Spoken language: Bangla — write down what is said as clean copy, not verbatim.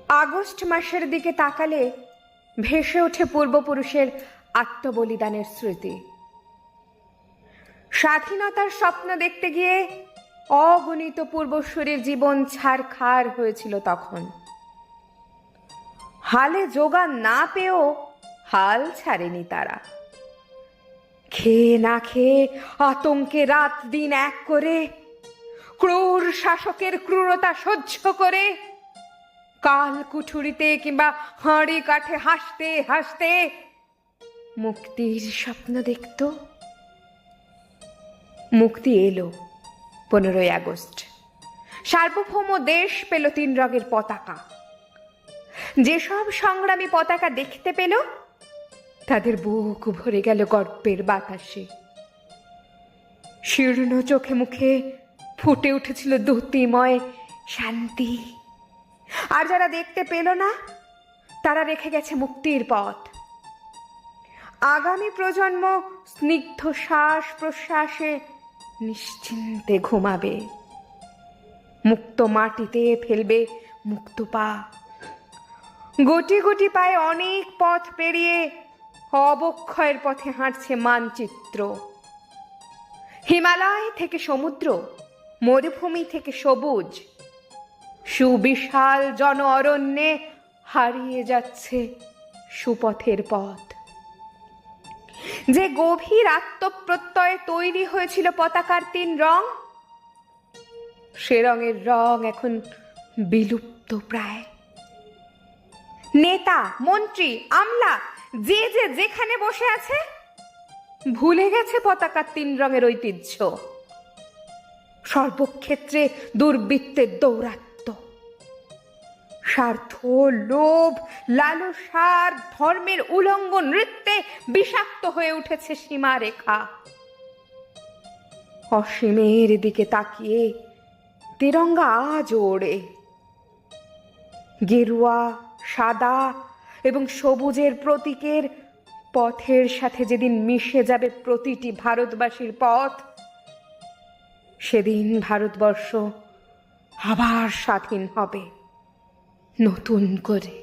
আগস্ট মাসের দিকে তাকালে ভেসে ওঠে পূর্বপুরুষের আত্মবলিদানের স্মৃতি। স্বাধীনতার স্বপ্ন দেখতে গিয়ে অগণিত পূর্বসূরির জীবন ছারখার হয়েছিল তখন। হালে জোগান না পেয়েও হাল ছাড়েনি তারা। খেয়ে না খেয়ে আতঙ্কে রাত দিন এক করে, ক্রূর শাসকের ক্রূরতা সহ্য করে, কাল কুঠুরিতে কিংবা হাঁড়ি কাঠে হাসতে হাসতে মুক্তির স্বপ্ন দেখত। মুক্তি এলো 15ই আগস্ট। সার্বভৌম দেশ পেল 3 রঙের পতাকা। যেসব সংগ্রামী পতাকা দেখতে পেল তাদের বুক ভরে গেল গর্বের বাতাসে। শীর্ণ চোখে মুখে ফুটে উঠেছিল দ্যুতিময় শান্তি। আর যারা দেখতে পেল না তারা রেখে গেছে মুক্তির পথ। আগামী প্রজন্ম স্নিগ্ধ শ্বাস প্রশ্বাসে নিশ্চিন্তে ঘুমাবে। মুক্ত মাটিতে ফেলবে মুক্ত পা। গুটি গুটি পায়ে অনেক পথ পেরিয়ে অবক্ষয়ের পথে হাঁটছে মানচিত্র। হিমালয় থেকে সমুদ্র, মরুভূমি থেকে সবুজ, সুবিশাল জন অরণ্যে হারিয়ে যাচ্ছে সুপথের পথ। যে গভীর আত্মপ্রত্যয়ে তৈরি হয়েছিল পতাকার 3 রং, সে রঙের রং এখন বিলুপ্ত প্রায়। নেতা, মন্ত্রী, আমলা যে যেখানে বসে আছে ভুলে গেছে পতাকার 3 রঙের ঐতিহ্য। সর্বক্ষেত্রে দুর্বৃত্তের দৌরাত্ম্য, স্বার্থ, লোভ, লালসার, ধর্মের উলঙ্গ নৃত্যে বিষাক্ত হয়ে উঠেছে সীমারেখা। অসীমের দিকে তাকিয়ে তিরঙ্গা আজ ওড়ে। গেরুয়া, সাদা এবং সবুজের প্রতীকের পথের সাথে যেদিন মিশে যাবে প্রতিটি ভারতবাসীর পথ, সেদিন ভারতবর্ষ আবার স্বাধীন হবে নতুন করে।